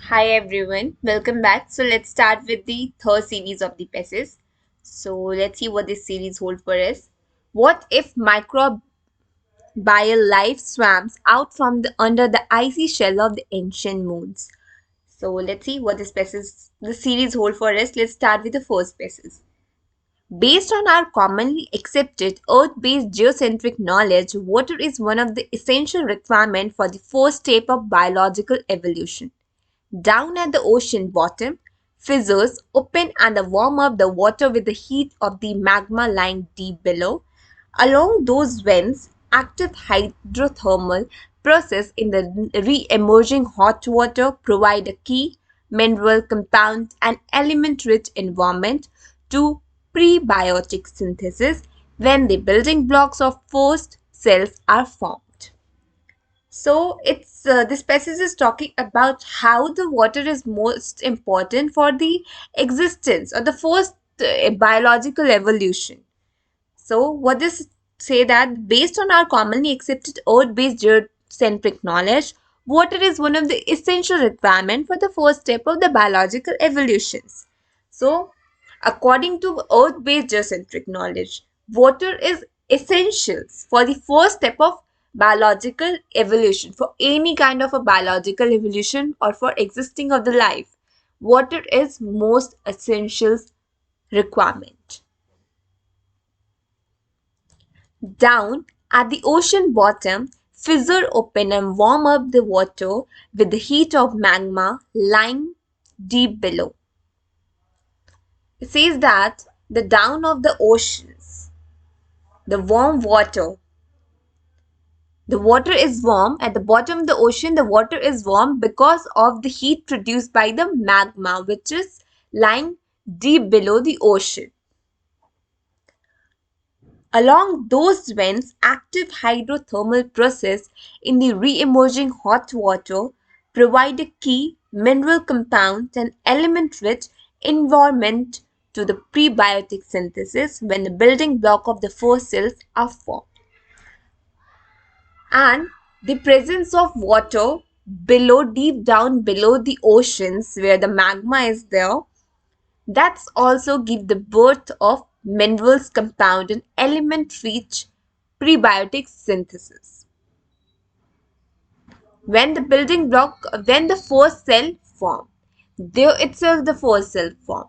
Hi everyone, welcome back. So let's start with the third series of the PESs. So let's see what this series holds for us. What if microbial life swams out from the under the icy shell of the ancient moons? So let's see what the series hold for us. Let's start with the first species. Based on our commonly accepted Earth-based geocentric knowledge, water is one of the essential requirements for the first step of biological evolution. Down at the ocean bottom, fissures open and warm up the water with the heat of the magma lying deep below. Along those vents, active hydrothermal process in the re-emerging hot water provide a key mineral compound and element-rich environment to prebiotic synthesis when the building blocks of first cells are formed. So it's this passage is talking about how the water is most important for the existence or the first biological evolution. So what this say that based on our commonly accepted earth-based geocentric knowledge, water is one of the essential requirement for the first step of the biological evolutions. So according to earth-based geocentric knowledge, water is essential for the first step of biological evolution for any kind of a biological evolution or for existing of the life. Water is most essential requirement. Down at the ocean bottom, fissures open and warm up the water with the heat of magma lying deep below. It says that the down of the oceans, the warm water, the water is warm. At the bottom of the ocean, the water is warm because of the heat produced by the magma, which is lying deep below the ocean. Along those vents, active hydrothermal process in the re-emerging hot water provide a key mineral compound and element-rich environment to the prebiotic synthesis when the building block of the first cells are formed. And the presence of water below, deep down below the oceans where the magma is there, that's also give the birth of minerals compound and element rich prebiotic synthesis. When the first cell form, there itself the first cell form.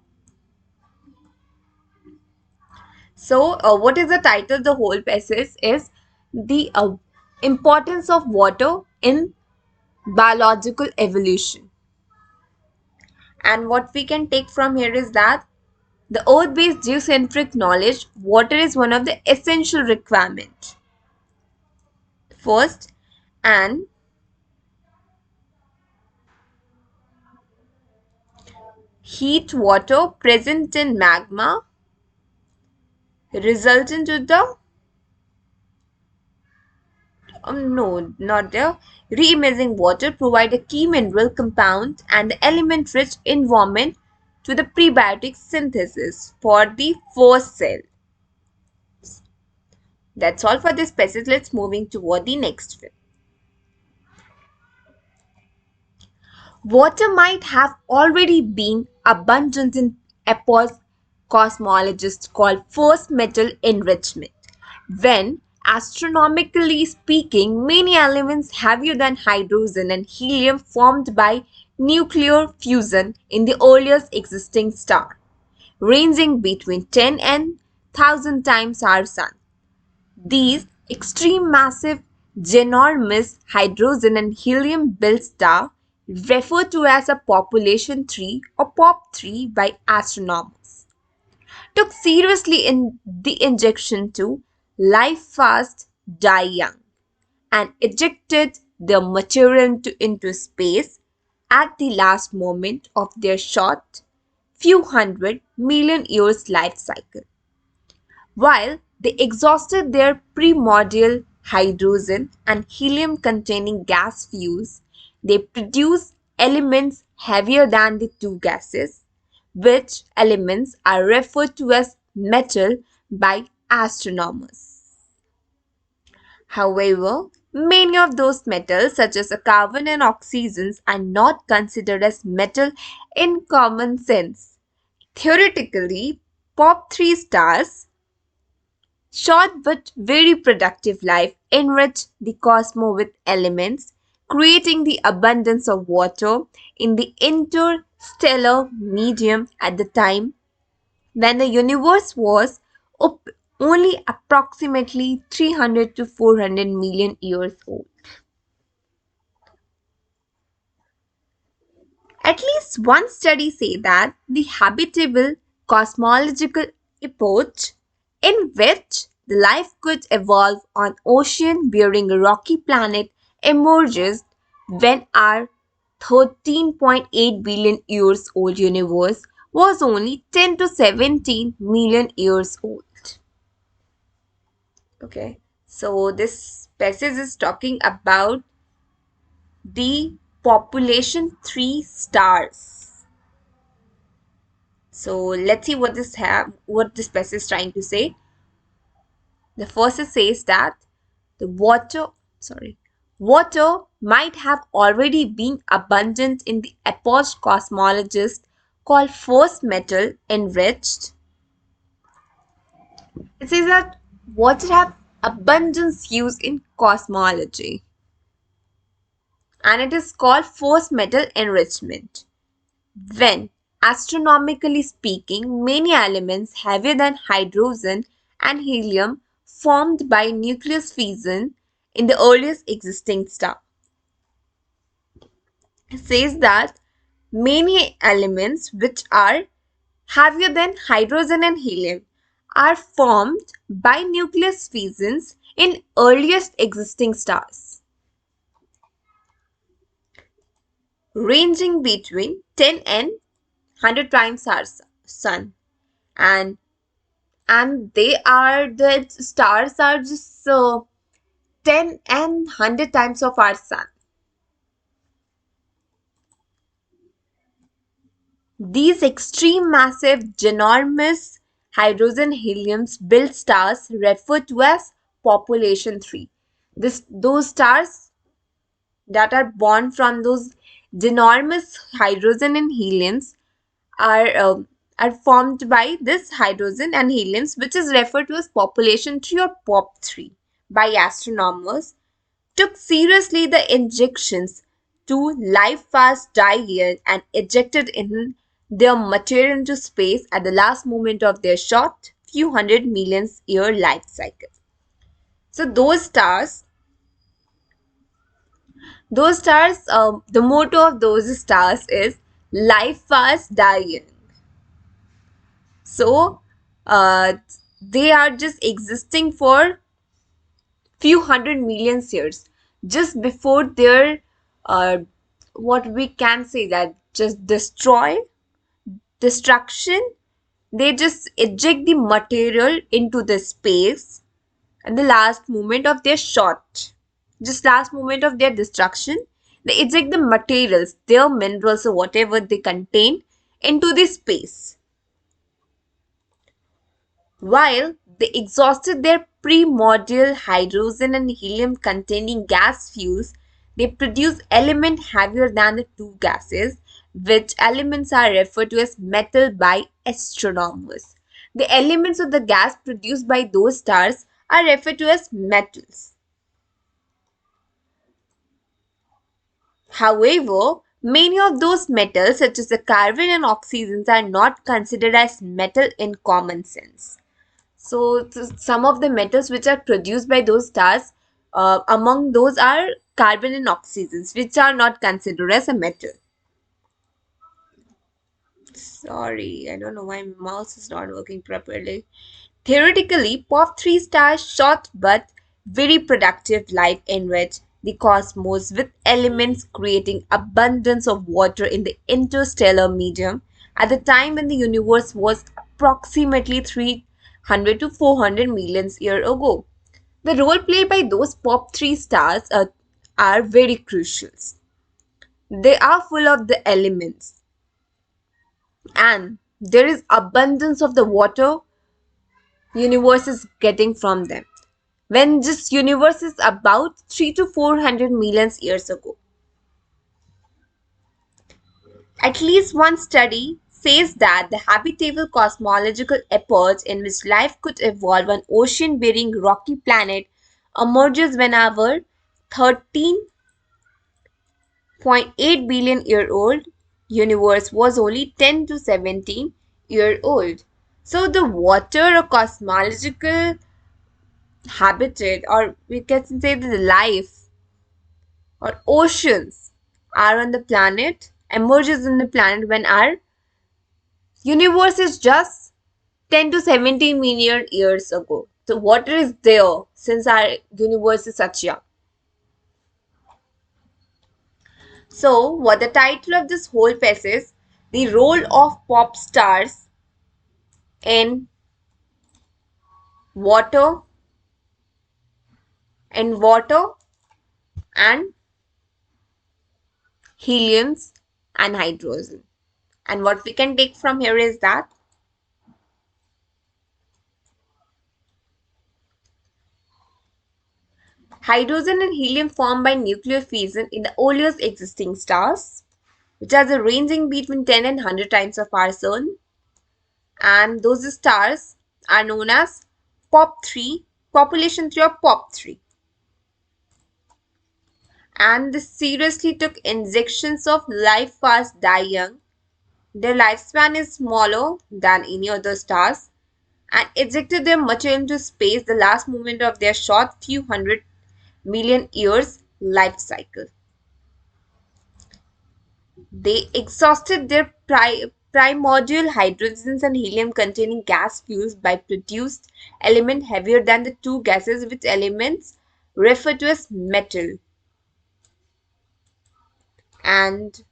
So what is the title? The whole passage is the importance of water in biological evolution. And what we can take from here is that the earth-based geocentric knowledge, water is one of the essential requirements. First, and heat water present in magma resultant to the no, not the re-emerging water provide a key mineral compound and the element-rich environment to the prebiotic synthesis for the first cell. That's all for this passage. Let's moving toward the next one. Water might have already been abundant in epochs cosmologists call first metal enrichment, when, astronomically speaking, many elements heavier than hydrogen and helium formed by nuclear fusion in the earliest existing star, ranging between 10 and 1,000 times our Sun. These extreme massive, ginormous hydrogen and helium-built stars, referred to as a population tree or POP3 by astronomers, took seriously in the injection to live fast, die young, and ejected their material into space at the last moment of their short, few hundred million years life cycle. While they exhausted their primordial hydrogen and helium containing gas fuels, they produce elements heavier than the two gases, which elements are referred to as metal by astronomers. However, Many of those metals, such as carbon and oxygens, are not considered as metal in common sense. Theoretically, POP 3 stars, short but very productive life, enrich the cosmos with elements, creating the abundance of water in the interstellar medium at the time when the universe was only approximately 300 to 400 million years old. At least one study says that the habitable cosmological epoch in which the life could evolve on ocean bearing a rocky planet emerges when our 13.8 billion years old universe was only 10 to 17 million years old. Okay, so this passage is talking about the population 3 stars. So let's see what this passage is trying to say. The first says that the water might have already been abundant in the epoch cosmologists call first metal enriched. It says that water have abundance used in cosmology and it is called first metal enrichment. When, astronomically speaking, many elements heavier than hydrogen and helium formed by nucleus fission in the earliest existing star. It says that many elements which are heavier than hydrogen and helium are formed by nucleus fissions in earliest existing stars, ranging between 10 and 100 times our sun. And they are the stars are just 10 and 100 times of our sun. These extreme massive ginormous hydrogen heliums built stars referred to as population 3. Those stars that are born from those ginormous hydrogen and heliums are uh, are formed by this hydrogen and heliums, which is referred to as population 3 or pop 3 by astronomers, took seriously the injections to life fast Aeon and ejected in their material into space at the last moment of their short few hundred million year life cycle. So the motto of those stars is life fast dying. So uh, they are just existing for few hundred million years just before their uh, what we can say that just destruction. They just eject the material into the space at the last moment of their shot, just last moment of their destruction. They eject the materials, their minerals or whatever they contain, into the space. While they exhausted their primordial hydrogen and helium containing gas fuels, they produce elements heavier than the two gases, which elements are referred to as metal by astronomers. The elements of the gas produced by those stars are referred to as metals. However, many of those metals, such as the carbon and oxygens, are not considered as metal in common sense. So some of the metals which are produced by those stars, among those are carbon and oxygens, which are not considered as a metal. Sorry, I don't know why my mouse is not working properly. Theoretically, POP 3 stars short but very productive life enrich the cosmos with elements creating abundance of water in the interstellar medium at the time when the universe was approximately 300 to 400 million years ago. The role played by those POP 3 stars are very crucial. They are full of the elements and there is abundance of the water universe is getting from them. when this universe is about 3 to 400 million years ago. At least one study says that the habitable cosmological epoch in which life could evolve on ocean-bearing rocky planet emerges when our 13.8 billion year old universe was only 10 to 17-year old. So the water or cosmological habitat, or we can say the life or oceans are on the planet, emerges in the planet when our universe is just 10 to 17 million years ago. So water is there since our universe is such young. So what the title of this whole piece is, the role of pop stars in water water and heliums and hydrogen. And what we can take from here is that hydrogen and helium formed by nuclear fission in the earliest existing stars, which has a ranging between 10 and 100 times of our sun. And those stars are known as POP3, population 3 or POP3. And they seriously took injections of life fast die young. Their lifespan is smaller than any other stars and ejected their material into space the last moment of their short few hundred million years life cycle. They exhausted their primordial hydrogens and helium containing gas fuels by produced element heavier than the two gases, which elements referred to as metal. And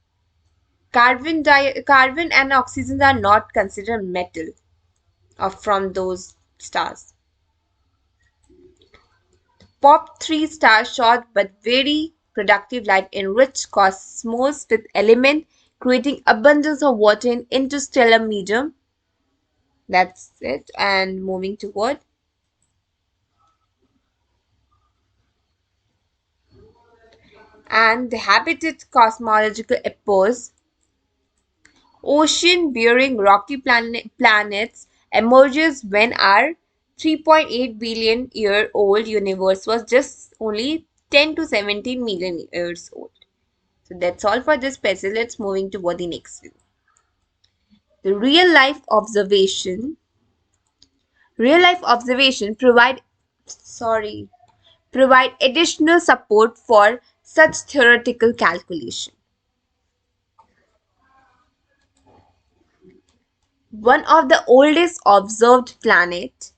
carbon and oxygen are not considered metal from those stars. Pop 3 stars short but very productive light enriched cosmos with element creating abundance of water in interstellar medium. That's it. And moving toward. And the habitat cosmological epochs, ocean-bearing rocky planets emerges when our 3.8 billion year old universe was just only 10 to 17 million years old. So that's all for this passage. Let's moving toward the next one. The real life observation provide additional support for such theoretical calculation. One of the oldest observed planets,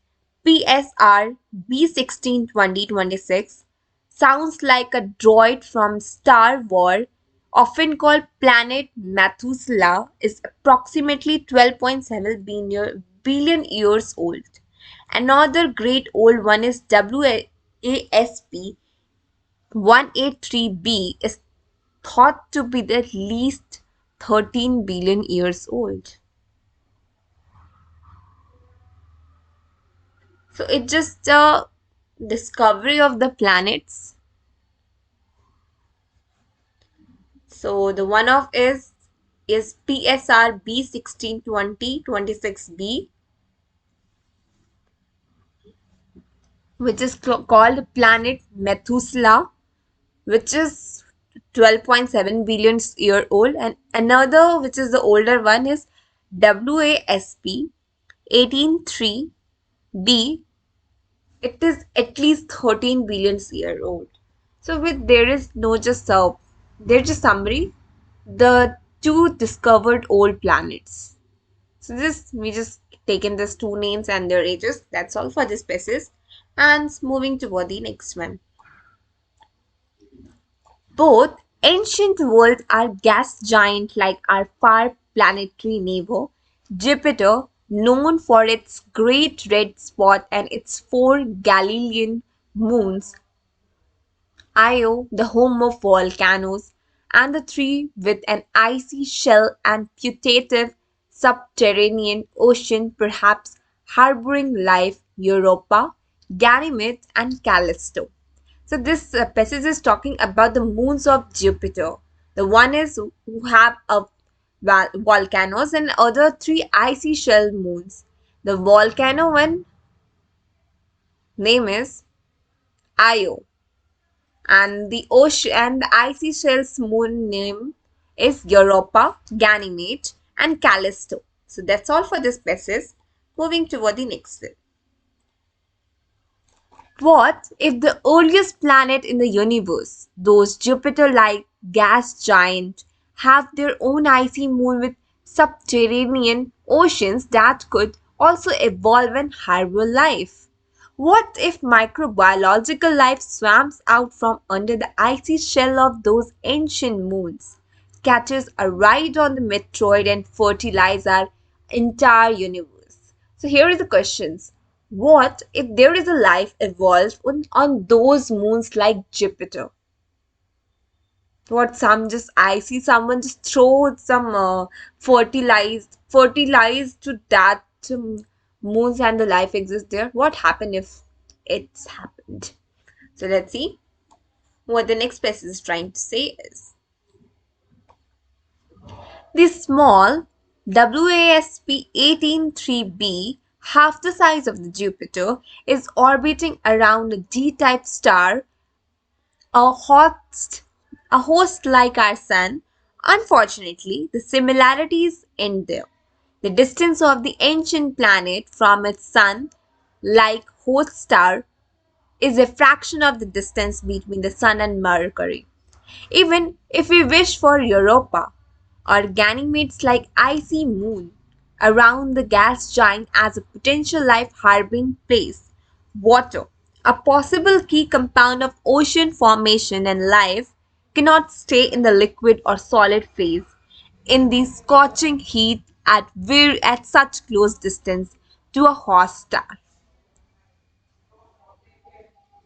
PSR B162026, sounds like a droid from Star Wars, often called planet Methuselah, is approximately 12.7 billion years old. Another great old one is WASP 183b is thought to be at least 13 billion years old. So it's just a discovery of the planets. So the one of is PSR B162026b, which is called planet Methuselah, which is 12.7 billion year old, and another which is the older one is WASP 183b. It is at least 13 billion year old. So with there is no just there's just summary, the two discovered old planets. So this we just taken these two names and their ages. That's all for this species. And moving toward the next one. Both ancient worlds are gas giant like our far planetary neighbor, Jupiter, known for its great red spot and its four Galilean moons, Io, the home of volcanoes, and the three with an icy shell and putative subterranean ocean perhaps harboring life, Europa, Ganymede, and Callisto. So this passage is talking about the moons of Jupiter. The one is who have a volcanoes and other three icy shell moons. The volcano one name is Io, and the ocean and the icy shell's moon name is Europa, Ganymede, and Callisto. So that's all for this passage. Moving toward the next one. What if the earliest planet in the universe, those Jupiter-like gas giants, have their own icy moon with subterranean oceans that could also evolve and harbor life? What if microbiological life swams out from under the icy shell of those ancient moons, catches a ride on the meteor and fertilizes our entire universe? So here are the questions. What if there is a life evolved on those moons like Jupiter? What some just I see someone just throw some fertilized to that moons and the life exists there. What happened if it's happened? So let's see what the next passage is trying to say is. The small WASP 183b, half the size of the Jupiter, is orbiting around a D-type star, a host, a host like our Sun. Unfortunately, the similarities end there. The distance of the ancient planet from its Sun, like host star, is a fraction of the distance between the Sun and Mercury. Even if we wish for Europa or Ganymedes like icy moon around the gas giant as a potential life harboring place, water, a possible key compound of ocean formation and life, cannot stay in the liquid or solid phase in the scorching heat at such close distance to a host star.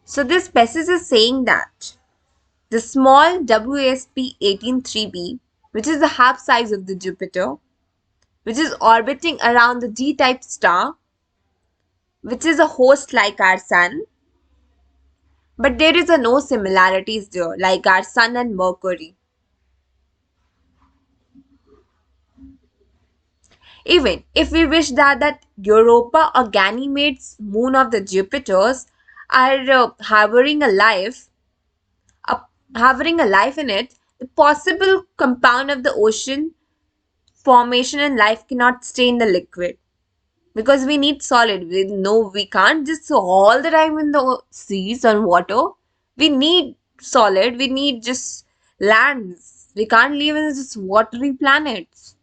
So this passage is saying that the small WASP 183b, which is the half size of the Jupiter, which is orbiting around the D-type star, which is a host like our Sun, but there is a no similarities there like our Sun and Mercury. Even if we wish that Europa or Ganymedes moon of the Jupiters are uh, harboring a life in it, the possible compound of the ocean formation and life cannot stay in the liquid because we need solid. We can't just all the time in the seas and water. We need solid. We need just lands. We can't live in just watery planets.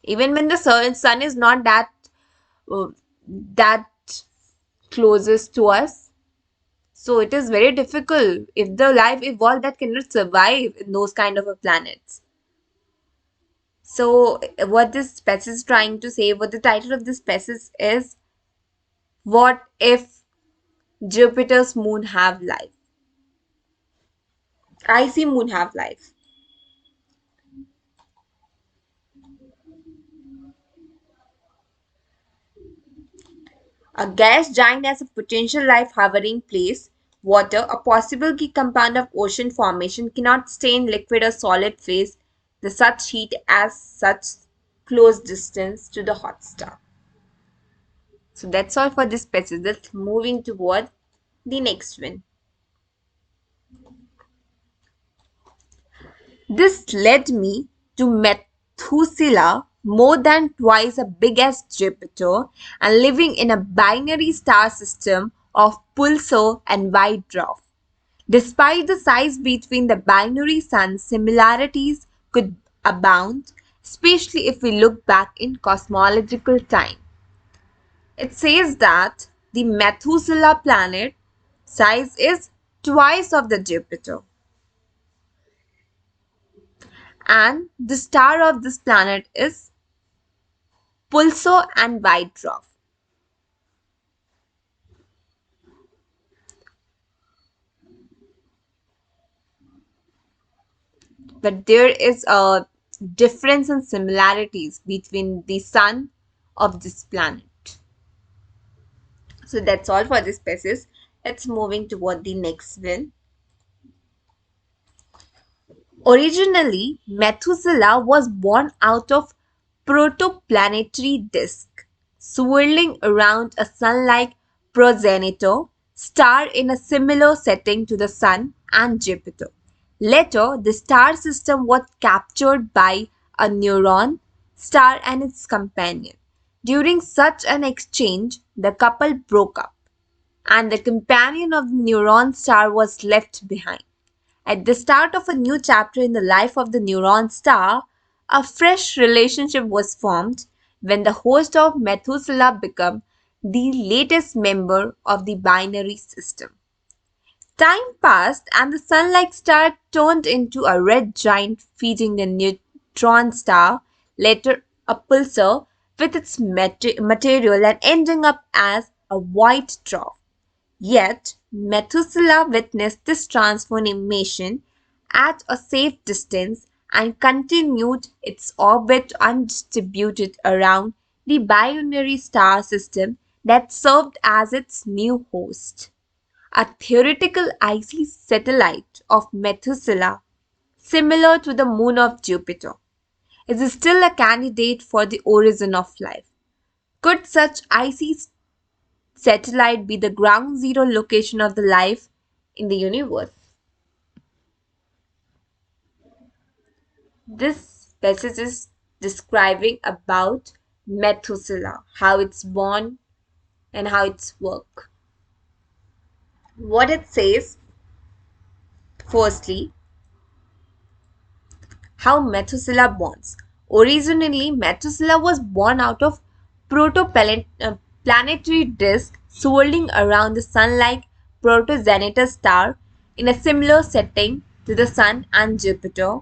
Even when the sun is not uh, that closest to us. So it is very difficult if the life evolved that cannot survive in those kind of a planets. So what this passage is trying to say, what the title of this passage is, what if Jupiter's moon have life? Icy moon have life. A gas giant as a potential life hovering place, water, a possible key compound of ocean formation, cannot stay in liquid or solid phase the such heat as such close distance to the hot star. So that's all for this passage. Let's moving toward the next one. This led me to Methuselah, more than twice as big as Jupiter, and living in a binary star system of Pulsar and White Dwarf. Despite the size between the binary suns, similarities could abound, especially if we look back in cosmological time. It says that the Methuselah planet size is twice of the Jupiter, and the star of this planet is Pulsar and White Dwarf. But there is a difference in similarities between the sun of this planet. So that's all for this species. Let's moving toward the next one. Originally, Methuselah was born out of protoplanetary disk, swirling around a sun-like progenitor star in a similar setting to the Sun and Jupiter. Later, the star system was captured by a neutron star and its companion. During such an exchange, the couple broke up, and the companion of the neutron star was left behind. At the start of a new chapter in the life of the neutron star, a fresh relationship was formed when the host of Methuselah became the latest member of the binary system. Time passed and the sun-like star turned into a red giant feeding the neutron star, later a pulsar with its material and ending up as a white dwarf. Yet, Methuselah witnessed this transformation at a safe distance and continued its orbit undistributed around the binary star system that served as its new host. A theoretical icy satellite of Methuselah, similar to the moon of Jupiter, is still a candidate for the origin of life. Could such icy satellite be the ground zero location of the life in the universe? This passage is describing about Methuselah, how it's born and how it's work. What it says, firstly, how Methuselah borns. Originally, Methuselah was born out of protoplanetary disk swirling around the sun-like protogenitor star in a similar setting to the Sun and Jupiter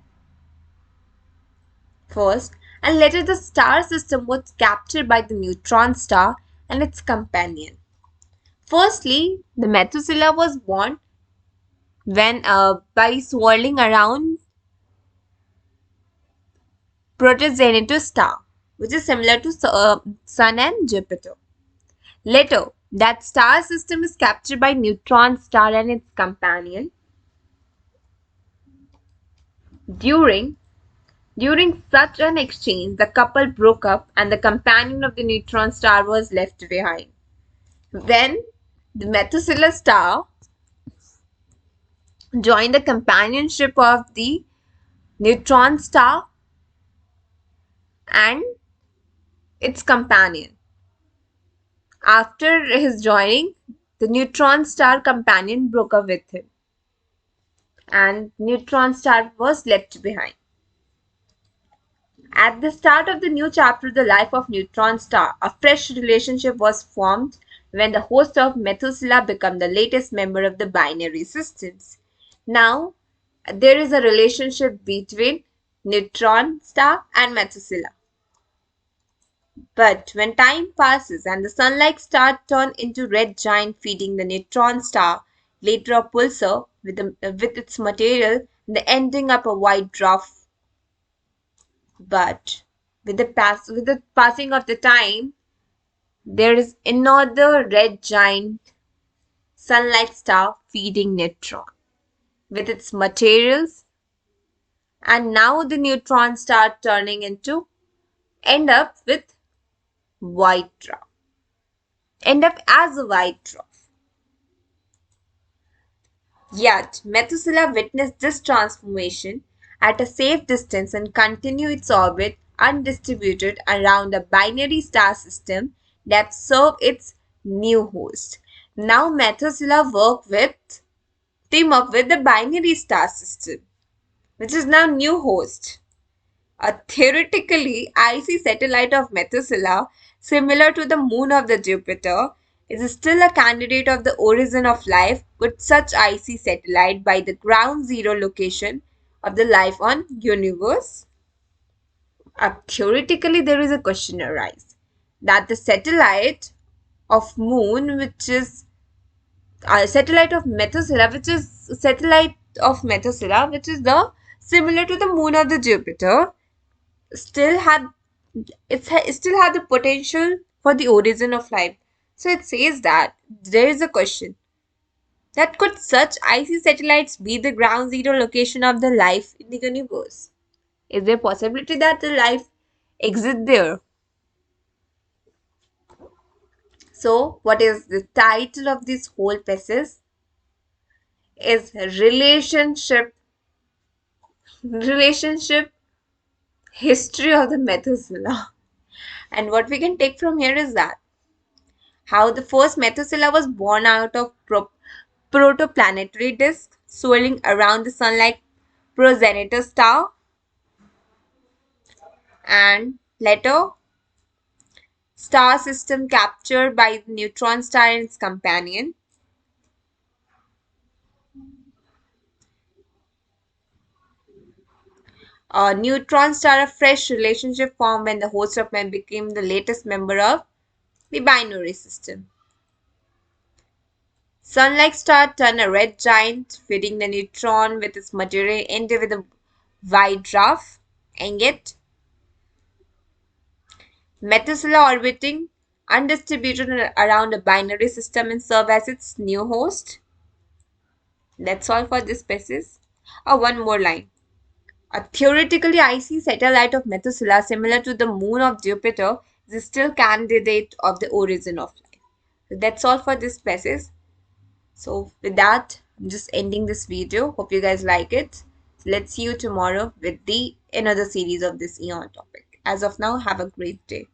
first, and later the star system was captured by the neutron star and its companion. Firstly, the Methuselah was born when by swirling around progenitor star, which is similar to Sun and Jupiter. Later, that star system is captured by neutron star and its companion. During During such an exchange, the couple broke up and the companion of the neutron star was left behind. Then the Methuselah star joined the companionship of the neutron star and its companion. After his joining, the neutron star companion broke up with him and neutron star was left behind. At the start of the new chapter, The Life of Neutron Star, a fresh relationship was formed when the host of Methuselah became the latest member of the binary systems. Now, there is a relationship between neutron star and Methuselah. But when time passes and the sun-like star turns into red giant feeding the neutron star, later a pulsar with its material, the ending up a white dwarf. But with the passing of the time, there is another red giant sun-like star feeding neutron with its materials, and now the neutron star turning into end up with white dwarf. End up as a white dwarf. Yet Methuselah witnessed this transformation at a safe distance and continued its orbit undistributed around a binary star system that served its new host. Now Methuselah team up with the binary star system, which is now new host. A theoretically icy satellite of Methuselah, similar to the moon of the Jupiter, is still a candidate of the origin of life with such icy satellite by the ground zero location of the life on universe. Theoretically, there is a question arise that the satellite of moon, which is a satellite of Methuselah, which is the similar to the moon of the Jupiter, still had it still had the potential for the origin of life. So it says that there is a question that could such icy satellites be the ground zero location of the life in the universe? Is there possibility that the life exists there? So what is the title of this whole passage? Is relationship history of the Methuselah. And what we can take from here is that how the first Methuselah was born out of protoplanetary disk swirling around the sun like progenitor star, and later star system captured by the neutron star and its companion. A neutron star, a fresh relationship formed when the host of man became the latest member of the binary system. Sun-like star turned a red giant, feeding the neutron with its material ended with a wide draft, and yet Methuselah orbiting undistributed around a binary system and serve as its new host. That's all for this species. One more line. A theoretically icy satellite of Methuselah, similar to the moon of Jupiter, is still candidate of the origin of life. So that's all for this species. So with that, I'm just ending this video. Hope you guys like it. Let's see you tomorrow with the another series of this Aeon topic. As of now, have a great day.